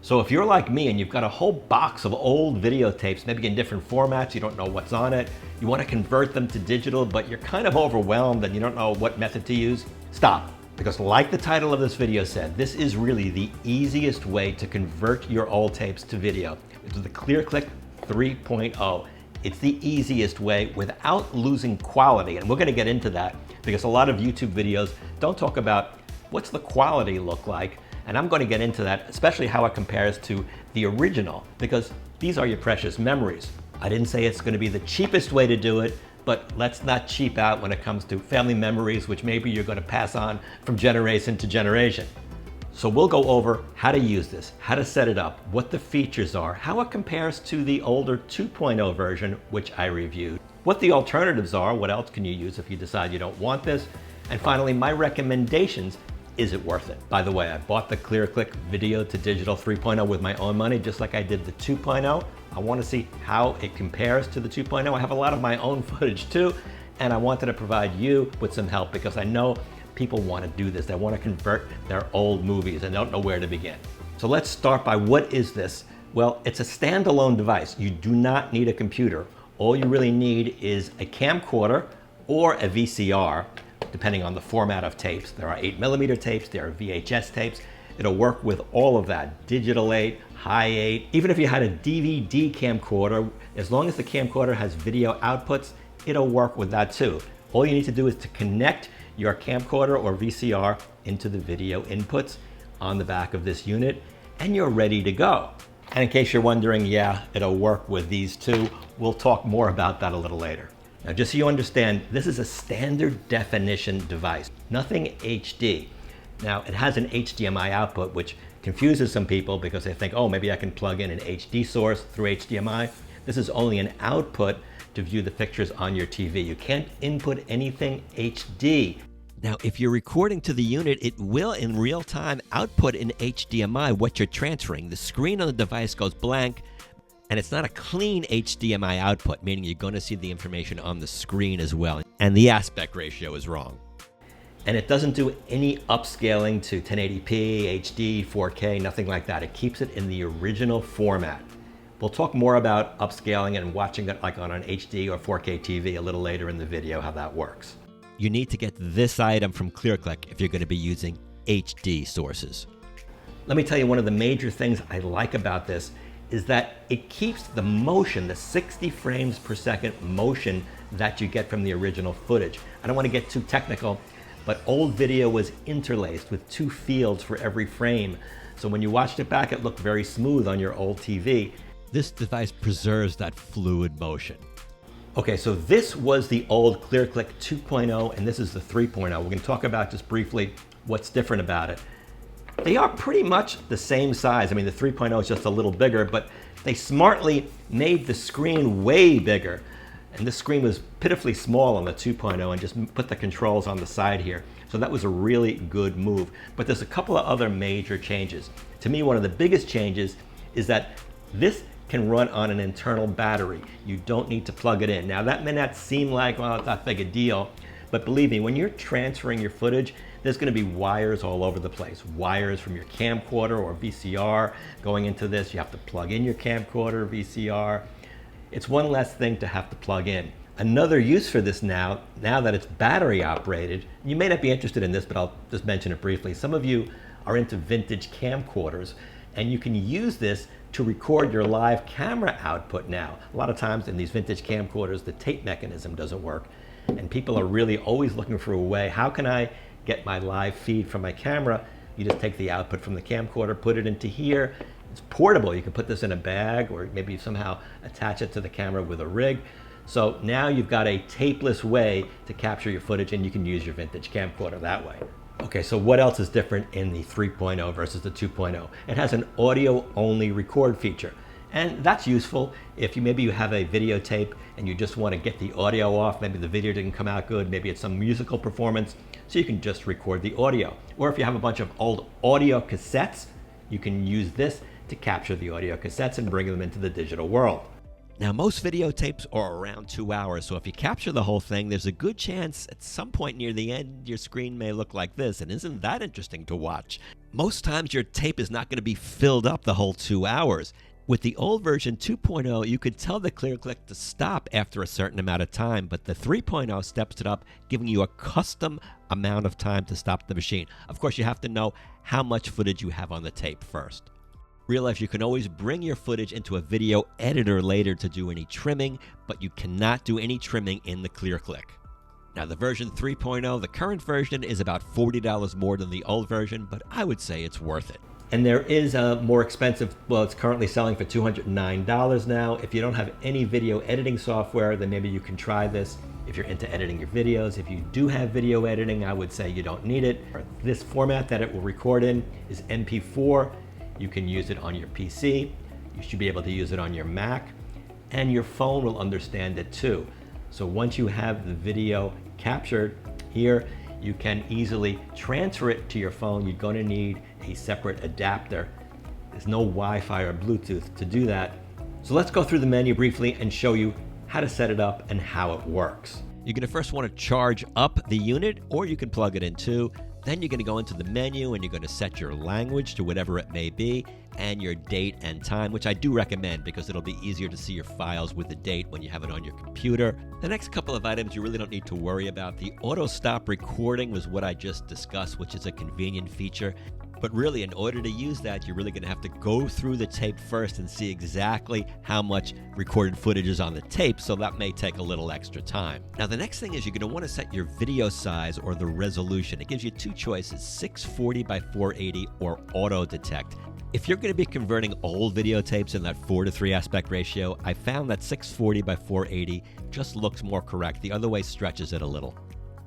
So if you're like me and you've got a whole box of old videotapes, maybe in different formats, you don't know what's on it, you want to convert them to digital, but you're kind of overwhelmed and you don't know what method to use, stop. Because like the title of this video said, this is really the easiest way to convert your old tapes to video. It's the Clearclick 3.0. It's the easiest way without losing quality. And we're going to get into that because a lot of YouTube videos don't talk about what's the quality look like. And I'm going to get into that, especially how it compares to the original, because these are your precious memories. I didn't say it's going to be the cheapest way to do it, but let's not cheap out when it comes to family memories, which maybe you're going to pass on from generation to generation. So we'll go over how to use this, how to set it up, what the features are, how it compares to the older 2.0 version, which I reviewed, what the alternatives are, what else can you use if you decide you don't want this, and finally, my recommendations. Is it worth it? By the way, I bought the Clearclick Video to Digital 3.0 with my own money, just like I did the 2.0. I want to see how it compares to the 2.0. I have a lot of my own footage too, and I wanted to provide you with some help because I know people want to do this. They want to convert their old movies and don't know where to begin. So let's start by what is this? Well, it's a standalone device. You do not need a computer. All you really need is a camcorder or a VCR, depending on the format of tapes. There are 8mm tapes, there are VHS tapes. It'll work with all of that, digital 8, high 8. Even if you had a DVD camcorder, as long as the camcorder has video outputs, it'll work with that too. All you need to do is to connect your camcorder or VCR into the video inputs on the back of this unit, and you're ready to go. And in case you're wondering, yeah, it'll work with these two. We'll talk more about that a little later. Now, just so you understand, this is a standard definition device, nothing HD. Now, it has an HDMI output, which confuses some people because they think, oh, maybe I can plug in an HD source through HDMI. This is only an output to view the pictures on your TV. You can't input anything HD. Now, if you're recording to the unit, it will in real time output in HDMI what you're transferring. The screen on the device goes blank, and it's not a clean HDMI output, meaning you're going to see the information on the screen as well. And the aspect ratio is wrong. And it doesn't do any upscaling to 1080p, HD, 4K, nothing like that. It keeps it in the original format. We'll talk more about upscaling and watching it like on an HD or 4K TV a little later in the video, how that works. You need to get this item from Clearclick if you're going to be using HD sources. Let me tell you, one of the major things I like about this is that it keeps the motion, the 60 frames per second motion that you get from the original footage. I don't want to get too technical, but old video was interlaced with 2 fields for every frame. So when you watched it back, it looked very smooth on your old TV. This device preserves that fluid motion. Okay, so this was the old Clearclick 2.0, and this is the 3.0. We're going to talk about just briefly what's different about it. They are pretty much the same size. I mean, the 3.0 is just a little bigger, but they smartly made the screen way bigger. And this screen was pitifully small on the 2.0 and just put the controls on the side here. So that was a really good move. But there's a couple of other major changes. To me, one of the biggest changes is that this can run on an internal battery. You don't need to plug it in. Now, that may not seem like, well, it's not big a deal, but believe me, when you're transferring your footage, there's going to be wires all over the place. Wires from your camcorder or VCR going into this. You have to plug in your camcorder, VCR. It's one less thing to have to plug in. Another use for this now that it's battery operated, you may not be interested in this, but I'll just mention it briefly. Some of you are into vintage camcorders, and you can use this to record your live camera output now. A lot of times in these vintage camcorders, the tape mechanism doesn't work, and people are really always looking for a way, how can I get my live feed from my camera? You just take the output from the camcorder, put it into here. It's portable. You can put this in a bag or maybe somehow attach it to the camera with a rig. So now you've got a tapeless way to capture your footage, and you can use your vintage camcorder that way. Okay, so what else is different in the 3.0 versus the 2.0? It has an audio-only record feature. And that's useful if maybe you have a videotape and you just want to get the audio off. Maybe the video didn't come out good. Maybe it's some musical performance. So you can just record the audio. Or if you have a bunch of old audio cassettes, you can use this to capture the audio cassettes and bring them into the digital world. Now, most videotapes are around 2 hours, so if you capture the whole thing, there's a good chance at some point near the end, your screen may look like this, and isn't that interesting to watch? Most times your tape is not going to be filled up the whole 2 hours. With the old version 2.0, you could tell the Clearclick to stop after a certain amount of time, but the 3.0 steps it up, giving you a custom amount of time to stop the machine. Of course, you have to know how much footage you have on the tape first. Realize you can always bring your footage into a video editor later to do any trimming, but you cannot do any trimming in the Clearclick. Now, the version 3.0, the current version, is about $40 more than the old version, but I would say it's worth it. And there is a more expensive, well, it's currently selling for $209 now. If you don't have any video editing software, then maybe you can try this if you're into editing your videos. If you do have video editing, I would say you don't need it. This format that it will record in is MP4. You can use it on your PC. You should be able to use it on your Mac, and your phone will understand it too. So once you have the video captured here, you can easily transfer it to your phone. You're going to need a separate adapter. There's no Wi-Fi or Bluetooth to do that. So let's go through the menu briefly and show you how to set it up and how it works. You're going to first want to charge up the unit, or you can plug it in too. Then you're going to go into the menu and you're going to set your language to whatever it may be, and your date and time, which I do recommend because it'll be easier to see your files with the date when you have it on your computer. The next couple of items you really don't need to worry about. The auto stop recording was what I just discussed, which is a convenient feature. But really, in order to use that, you're really going to have to go through the tape first and see exactly how much recorded footage is on the tape, so that may take a little extra time. Now, the next thing is you're going to want to set your video size or the resolution. It gives you two choices, 640 by 480 or auto detect. If you're going to be converting old videotapes in that 4:3 aspect ratio, I found that 640 by 480 just looks more correct. The other way stretches it a little.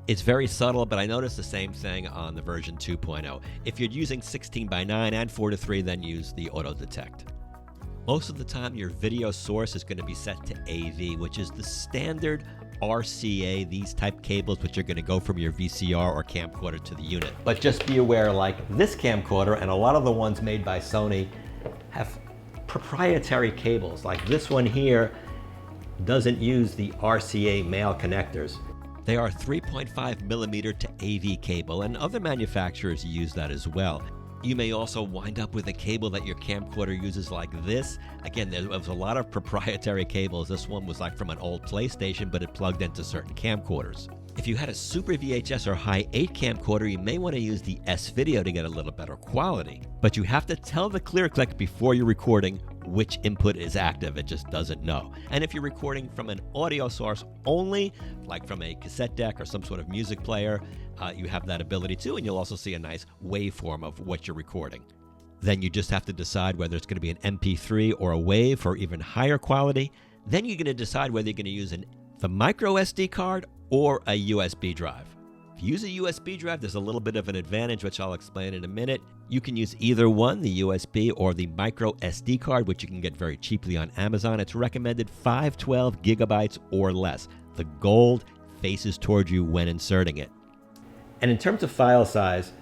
It's very subtle, but I noticed the same thing on the version 2.0. If you're using 16 by 9 and 4:3, then use the auto detect. Most of the time, your video source is going to be set to AV, which is the standard RCA, these type cables, which are going to go from your VCR or camcorder to the unit. But just be aware, like this camcorder and a lot of the ones made by Sony have proprietary cables. Like this one here doesn't use the RCA male connectors. They are 3.5 millimeter to AV cable, and other manufacturers use that as well. You may also wind up with a cable that your camcorder uses like this. Again, there was a lot of proprietary cables. This one was like from an old PlayStation, but it plugged into certain camcorders. If you had a Super VHS or High 8 camcorder, you may want to use the S-Video to get a little better quality. But you have to tell the Clearclick before you're recording which input is active. It just doesn't know. And if you're recording from an audio source only, like from a cassette deck or some sort of music player, you have that ability too, and you'll also see a nice waveform of what you're recording. Then you just have to decide whether it's going to be an MP3 or a WAV for even higher quality. Then you're going to decide whether you're going to use the micro SD card or a USB drive. If you use a USB drive, there's a little bit of an advantage, which I'll explain in a minute. You can use either one, the USB or the micro SD card, which you can get very cheaply on Amazon. It's recommended 512 gigabytes or less. The gold faces towards you when inserting it. And in terms of file size,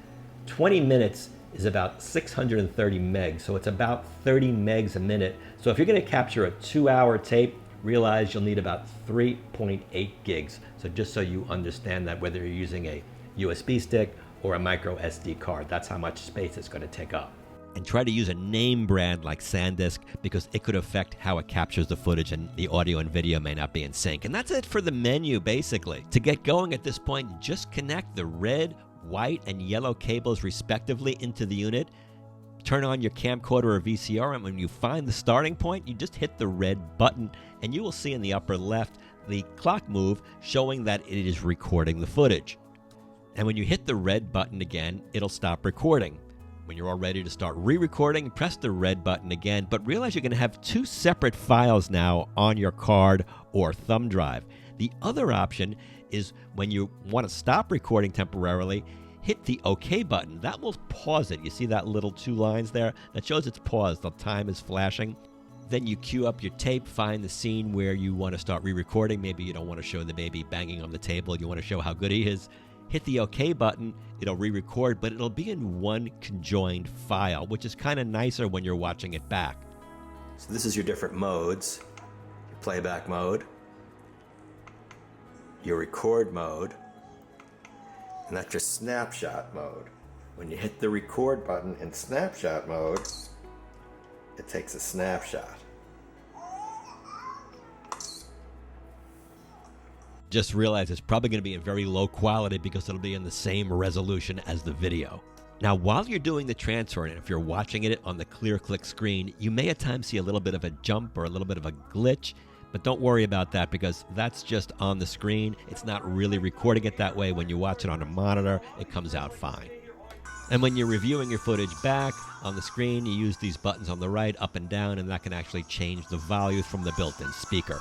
20 minutes is about 630 megs, so it's about 30 megs a minute. So if you're going to capture a 2-hour tape, realize you'll need about 3.8 gigs. So just so you understand that, whether you're using a USB stick or a micro SD card, that's how much space it's going to take up. And try to use a name brand like SanDisk, because it could affect how it captures the footage and the audio and video may not be in sync. And that's it for the menu, basically. To get going at this point, just connect the red, white, and yellow cables respectively into the unit. Turn on your camcorder or VCR, and when you find the starting point, you just hit the red button, and you will see in the upper left the clock move showing that it is recording the footage. And when you hit the red button again, it'll stop recording. When you're all ready to start re-recording, press the red button again, but realize you're going to have two separate files now on your card or thumb drive. The other option is when you want to stop recording temporarily, hit the OK button. That will pause it. You see that little 2 lines there? That shows it's paused. The time is flashing. Then you cue up your tape, find the scene where you want to start re-recording. Maybe you don't want to show the baby banging on the table. You want to show how good he is. Hit the OK button, it'll re-record, but it'll be in one conjoined file, which is kind of nicer when you're watching it back. So this is your different modes. playback mode, your record mode, and that's your snapshot mode. When you hit the record button in snapshot mode, it takes a snapshot. Just realize it's probably going to be in very low quality because it'll be in the same resolution as the video. Now, while you're doing the transfer, and if you're watching it on the Clearclick screen, you may at times see a little bit of a jump or a little bit of a glitch, but don't worry about that because that's just on the screen. It's not really recording it that way. When you watch it on a monitor, it comes out fine. And when you're reviewing your footage back on the screen, you use these buttons on the right, up and down, and that can actually change the volume from the built-in speaker.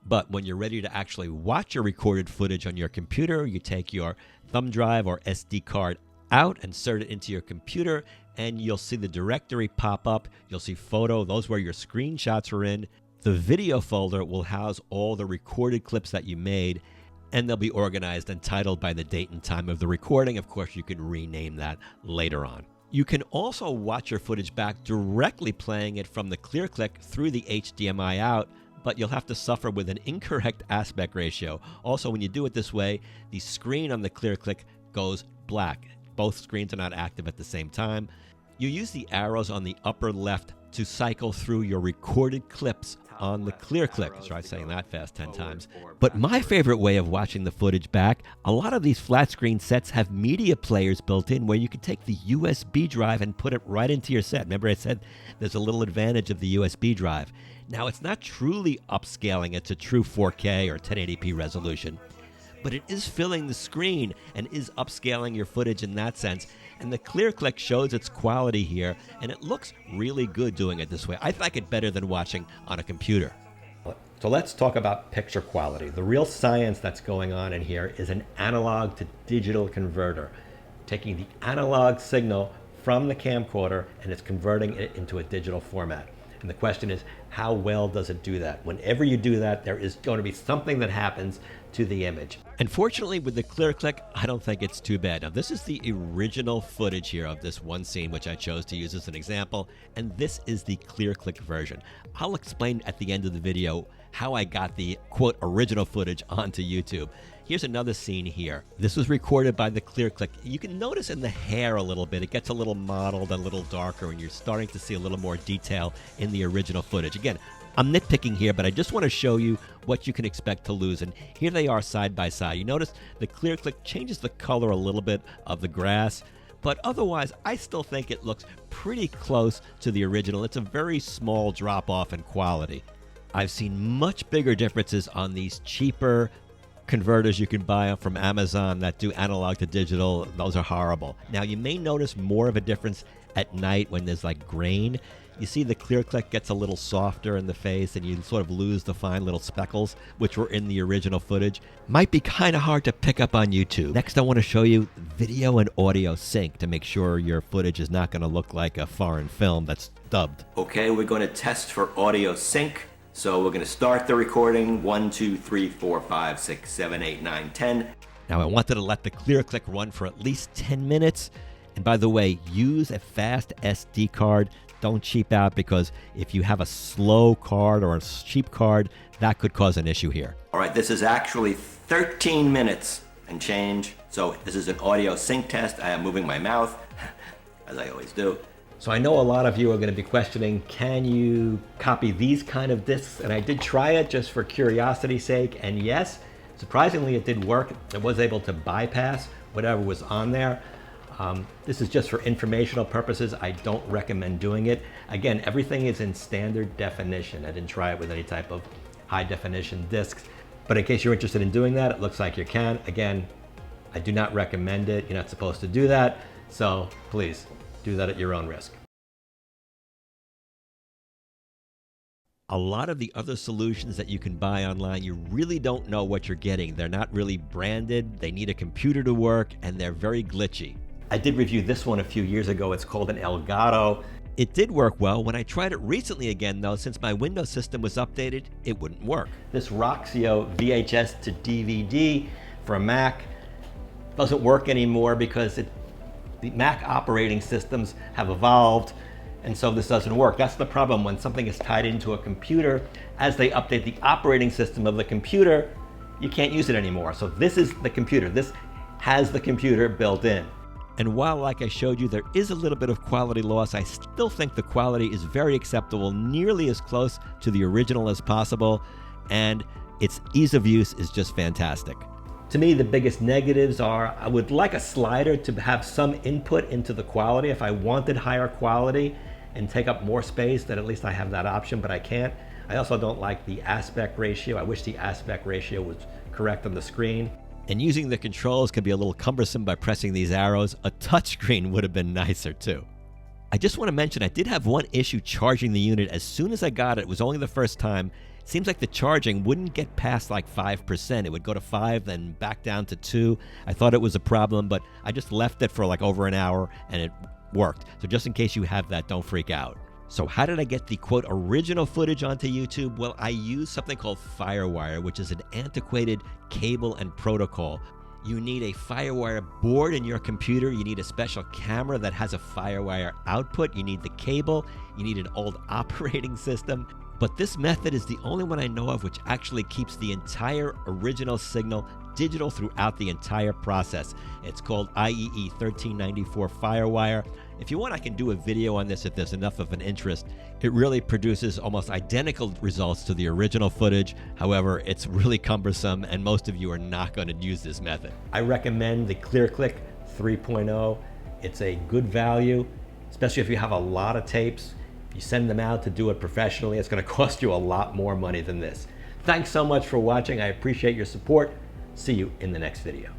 But when you're ready to actually watch your recorded footage on your computer, you take your thumb drive or SD card out, insert it into your computer, and you'll see the directory pop up. You'll see photo, those where your screenshots are in. The video folder will house all the recorded clips that you made, and they'll be organized and titled by the date and time of the recording. Of course, you can rename that later on. You can also watch your footage back directly playing it from the Clearclick through the HDMI out, but you'll have to suffer with an incorrect aspect ratio. Also, when you do it this way, the screen on the Clearclick goes black. Both screens are not active at the same time. You use the arrows on the upper left to cycle through your recorded clips on the Clearclick. Try saying that fast 10 times. But my favorite way of watching the footage back, a lot of these flat screen sets have media players built in where you can take the USB drive and put it right into your set. Remember I said there's a little advantage of the USB drive. Now, it's not truly upscaling it to true 4K or 1080p resolution, but it is filling the screen and is upscaling your footage in that sense. And the Clearclick shows its quality here, and it looks really good doing it this way. I like it better than watching on a computer. So let's talk about picture quality. The real science that's going on in here is an analog to digital converter, taking the analog signal from the camcorder and it's converting it into a digital format. And the question is, how well does it do that? Whenever you do that, there is going to be something that happens to the image. And fortunately, with the Clearclick, I don't think it's too bad. Now, this is the original footage here of this one scene, which I chose to use as an example, and this is the Clearclick version. I'll explain at the end of the video how I got the, quote, original footage onto YouTube. Here's another scene here. This was recorded by the Clearclick. You can notice in the hair a little bit, it gets a little mottled, a little darker, and you're starting to see a little more detail in the original footage. Again, I'm nitpicking here, but I just want to show you what you can expect to lose. And here they are side by side. You notice the Clearclick changes the color a little bit of the grass, but otherwise, I still think it looks pretty close to the original. It's a very small drop off in quality. I've seen much bigger differences on these cheaper converters you can buy from Amazon that do analog to digital. Those are horrible. Now, you may notice more of a difference at night when there's like grain. You see the Clearclick gets a little softer in the face and you sort of lose the fine little speckles which were in the original footage. Might be kind of hard to pick up on YouTube. Next, I want to show you video and audio sync to make sure your footage is not going to look like a foreign film that's dubbed. Okay, we're going to test for audio sync. So we're going to start the recording, 1, 2, 3, 4, 5, 6, 7, 8, 9, 10. Now I wanted to let the Clearclick run for at least 10 minutes. And by the way, use a fast SD card. Don't cheap out because if you have a slow card or a cheap card, that could cause an issue here. All right, this is actually 13 minutes and change. So this is an audio sync test. I am moving my mouth, as I always do. So I know a lot of you are going to be questioning, can you copy these kind of discs? And I did try it just for curiosity's sake, and yes, surprisingly it did work. I was able to bypass whatever was on there. This is just for informational purposes. I don't recommend doing it. Again, everything is in standard definition. I didn't try it with any type of high definition discs. But in case you're interested in doing that, it looks like you can. Again, I do not recommend it. You're not supposed to do that. So please, do that at your own risk. A lot of the other solutions that you can buy online, you really don't know what you're getting. They're not really branded, they need a computer to work, and they're very glitchy. I did review this one a few years ago. It's called an Elgato. It did work well. When I tried it recently again, though, since my Windows system was updated, it wouldn't work. This Roxio VHS to DVD for a Mac doesn't work anymore because the Mac operating systems have evolved And so this doesn't work. That's the problem when something is tied into a computer. As they update the operating system of the computer, you can't use it anymore. So this is the computer. This has the computer built in. And while, like I showed you, there is a little bit of quality loss, I still think the quality is very acceptable, nearly as close to the original as possible, and its ease of use is just fantastic. To me, the biggest negatives are I would like a slider to have some input into the quality. If I wanted higher quality and take up more space, then at least I have that option, but I can't. I also don't like the aspect ratio. I wish the aspect ratio was correct on the screen. And using the controls can be a little cumbersome by pressing these arrows. A touchscreen would have been nicer too. I just want to mention I did have one issue charging the unit. As soon as I got it, it was only the first time. It seems like the charging wouldn't get past like 5%. It would go to 5, then back down to 2. I thought it was a problem, but I just left it for like over an hour and it worked. So just in case you have that, don't freak out. So how did I get the quote original footage onto YouTube? Well, I used something called firewire, which is an antiquated cable and protocol. You need a firewire board in your computer. You need a special camera that has a firewire output. You need the cable. You need an old operating system. But this method is the only one I know of which actually keeps the entire original signal digital throughout the entire process. It's called IEE 1394 Firewire. If you want, I can do a video on this if there's enough of an interest. It really produces almost identical results to the original footage. However, it's really cumbersome and most of you are not going to use this method. I recommend the Clearclick 3.0. It's a good value, especially if you have a lot of tapes. If you send them out to do it professionally, it's going to cost you a lot more money than this. Thanks so much for watching. I appreciate your support. See you in the next video.